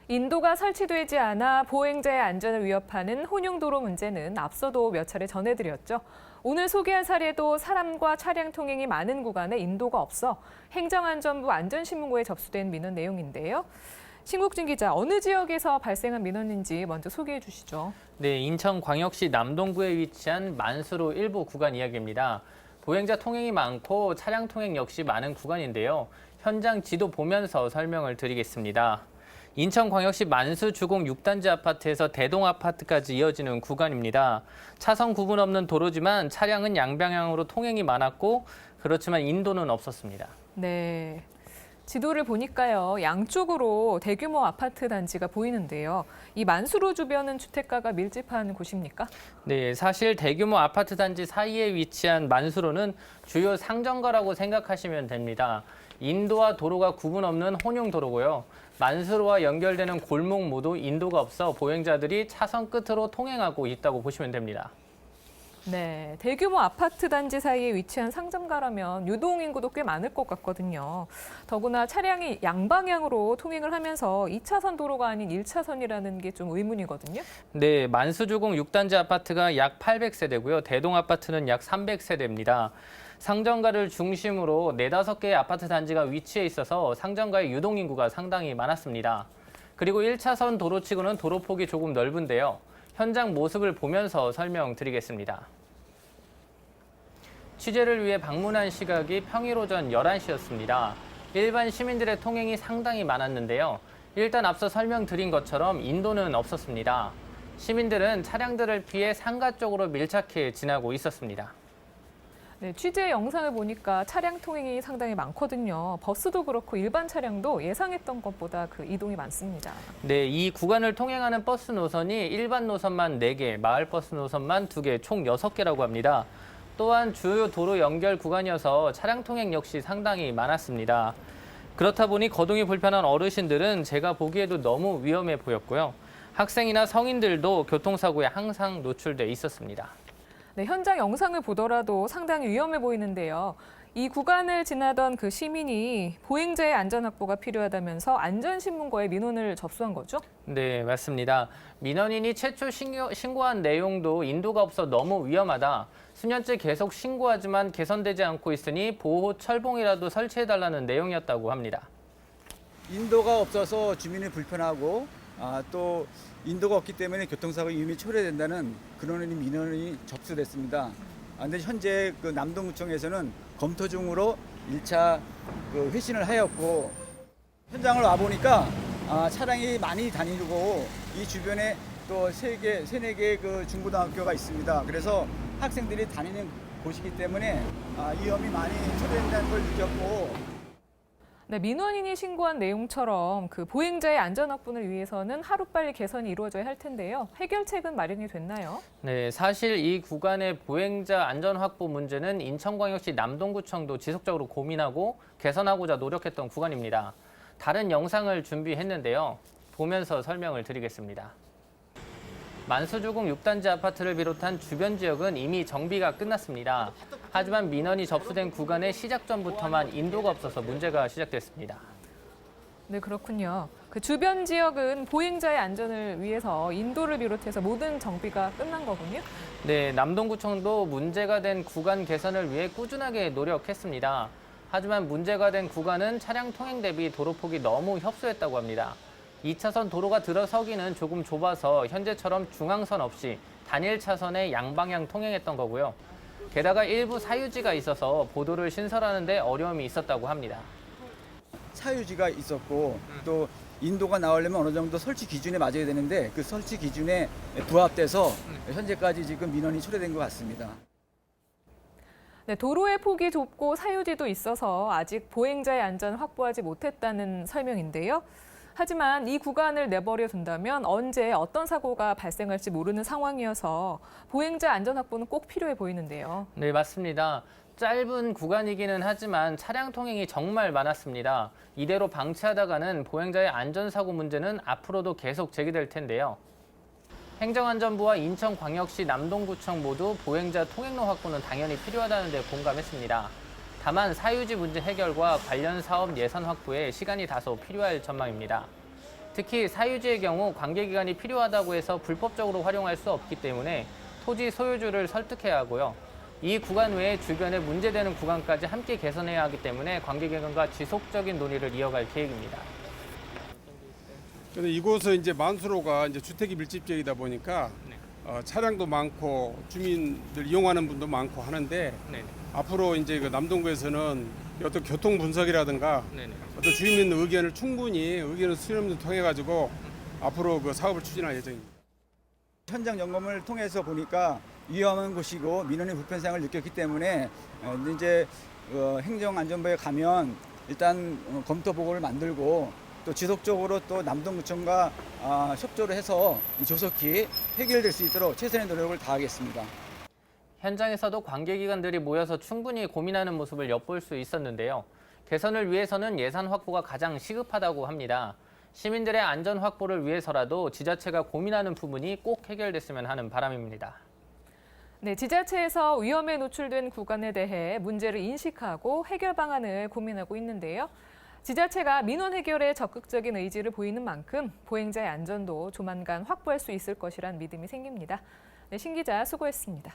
인도가 설치되지 않아 보행자의 안전을 위협하는 혼용도로 문제는 앞서도 몇 차례 전해드렸죠. 오늘 소개한 사례도 사람과 차량 통행이 많은 구간에 인도가 없어 행정안전부 안전신문고에 접수된 민원 내용인데요. 신국준 기자, 어느 지역에서 발생한 민원인지 먼저 소개해 주시죠. 네, 인천광역시 남동구에 위치한 만수로 일부 구간 이야기입니다. 보행자 통행이 많고 차량 통행 역시 많은 구간인데요. 현장 지도 보면서 설명을 드리겠습니다. 인천광역시 만수 주공 6단지 아파트에서 대동 아파트까지 이어지는 구간입니다. 차선 구분 없는 도로지만 차량은 양방향으로 통행이 많았고 그렇지만 인도는 없었습니다. 네. 지도를 보니까요, 양쪽으로 대규모 아파트 단지가 보이는데요. 이 만수로 주변은 주택가가 밀집한 곳입니까? 네, 사실 대규모 아파트 단지 사이에 위치한 만수로는 주요 상점가라고 생각하시면 됩니다. 인도와 도로가 구분 없는 혼용 도로고요. 만수로와 연결되는 골목 모두 인도가 없어 보행자들이 차선 끝으로 통행하고 있다고 보시면 됩니다. 네, 대규모 아파트 단지 사이에 위치한 상점가라면 유동인구도 꽤 많을 것 같거든요. 더구나 차량이 양방향으로 통행을 하면서 2차선 도로가 아닌 1차선이라는 게 좀 의문이거든요. 네, 만수주공 6단지 아파트가 약 800세대고요. 대동 아파트는 약 300세대입니다. 상점가를 중심으로 4, 5개의 아파트 단지가 위치해 있어서 상점가의 유동인구가 상당히 많았습니다. 그리고 1차선 도로치고는 도로폭이 조금 넓은데요. 현장 모습을 보면서 설명드리겠습니다. 취재를 위해 방문한 시각이 평일 오전 11시였습니다. 일반 시민들의 통행이 상당히 많았는데요. 일단 앞서 설명드린 것처럼 인도는 없었습니다. 시민들은 차량들을 피해 상가 쪽으로 밀착해 지나고 있었습니다. 네, 취재 영상을 보니까 차량 통행이 상당히 많거든요. 버스도 그렇고 일반 차량도 예상했던 것보다 그 이동이 많습니다. 네, 이 구간을 통행하는 버스 노선이 일반 노선만 4개, 마을버스 노선만 2개, 총 6개라고 합니다. 또한 주요 도로 연결 구간이어서 차량 통행 역시 상당히 많았습니다. 그렇다 보니 거동이 불편한 어르신들은 제가 보기에도 너무 위험해 보였고요. 학생이나 성인들도 교통사고에 항상 노출돼 있었습니다. 네, 현장 영상을 보더라도 상당히 위험해 보이는데요. 이 구간을 지나던 그 시민이 보행자의 안전 확보가 필요하다면서 안전신문고에 민원을 접수한 거죠? 네, 맞습니다. 민원인이 최초 신고한 내용도 인도가 없어 너무 위험하다. 수년째 계속 신고하지만 개선되지 않고 있으니 보호 철봉이라도 설치해달라는 내용이었다고 합니다. 인도가 없어서 주민이 불편하고 또 인도가 없기 때문에 교통사고 위험이 초래된다는 그런 민원이 접수됐습니다. 그런데 현재 그 남동구청에서는 검토 중으로 1차 회신을 하였고 현장을 와 보니까 차량이 많이 다니고 이 주변에 또 세네 개 그 중고등학교가 있습니다. 그래서 학생들이 다니는 곳이기 때문에 위험이 많이 초래된다는 걸 느꼈고. 네, 민원인이 신고한 내용처럼 그 보행자의 안전 확보를 위해서는 하루빨리 개선이 이루어져야 할 텐데요. 해결책은 마련이 됐나요? 네, 사실 이 구간의 보행자 안전 확보 문제는 인천광역시 남동구청도 지속적으로 고민하고 개선하고자 노력했던 구간입니다. 다른 영상을 준비했는데요. 보면서 설명을 드리겠습니다. 만수주공 6단지 아파트를 비롯한 주변 지역은 이미 정비가 끝났습니다. 하지만 민원이 접수된 구간의 시작 전부터만 인도가 없어서 문제가 시작됐습니다. 네, 그렇군요. 그 주변 지역은 보행자의 안전을 위해서 인도를 비롯해서 모든 정비가 끝난 거군요. 네, 남동구청도 문제가 된 구간 개선을 위해 꾸준하게 노력했습니다. 하지만 문제가 된 구간은 차량 통행 대비 도로폭이 너무 협소했다고 합니다. 2차선 도로가 들어서기는 조금 좁아서 현재처럼 중앙선 없이 단일 차선의 양방향 통행했던 거고요. 게다가 일부 사유지가 있어서 보도를 신설하는 데 어려움이 있었다고 합니다. 사유지가 있었고 또 인도가 나오려면 어느 정도 설치 기준에 맞아야 되는데 그 설치 기준에 부합돼서 현재까지 지금 민원이 초래된 것 같습니다. 네, 도로의 폭이 좁고 사유지도 있어서 아직 보행자의 안전 확보하지 못했다는 설명인데요. 하지만 이 구간을 내버려 둔다면 언제 어떤 사고가 발생할지 모르는 상황이어서 보행자 안전 확보는 꼭 필요해 보이는데요. 네, 맞습니다. 짧은 구간이기는 하지만 차량 통행이 정말 많았습니다. 이대로 방치하다가는 보행자의 안전사고 문제는 앞으로도 계속 제기될 텐데요. 행정안전부와 인천광역시 남동구청 모두 보행자 통행로 확보는 당연히 필요하다는 데 공감했습니다. 다만 사유지 문제 해결과 관련 사업 예산 확보에 시간이 다소 필요할 전망입니다. 특히 사유지의 경우 관계기간이 필요하다고 해서 불법적으로 활용할 수 없기 때문에 토지 소유주를 설득해야 하고요. 이 구간 외에 주변에 문제되는 구간까지 함께 개선해야 하기 때문에 관계기관과 지속적인 논의를 이어갈 계획입니다. 근데 이곳은 이제 만수로가 이제 주택이 밀집지역이다 보니까 차량도 많고 주민들 이용하는 분도 많고 하는데 앞으로 이제 그 남동구에서는 어떤 교통 분석이라든가 어떤 주민 의견을 충분히 의견을 수렴을 통해 가지고 앞으로 그 사업을 추진할 예정입니다. 현장 점검을 통해서 보니까 위험한 곳이고 민원의 불편사항을 느꼈기 때문에 이제 행정안전부에 가면 일단 검토 보고를 만들고 또 지속적으로 또 남동구청과 협조를 해서 조속히 해결될 수 있도록 최선의 노력을 다하겠습니다. 현장에서도 관계기관들이 모여서 충분히 고민하는 모습을 엿볼 수 있었는데요. 개선을 위해서는 예산 확보가 가장 시급하다고 합니다. 시민들의 안전 확보를 위해서라도 지자체가 고민하는 부분이 꼭 해결됐으면 하는 바람입니다. 네, 지자체에서 위험에 노출된 구간에 대해 문제를 인식하고 해결 방안을 고민하고 있는데요. 지자체가 민원 해결에 적극적인 의지를 보이는 만큼 보행자의 안전도 조만간 확보할 수 있을 것이란 믿음이 생깁니다. 네, 신 기자 수고했습니다.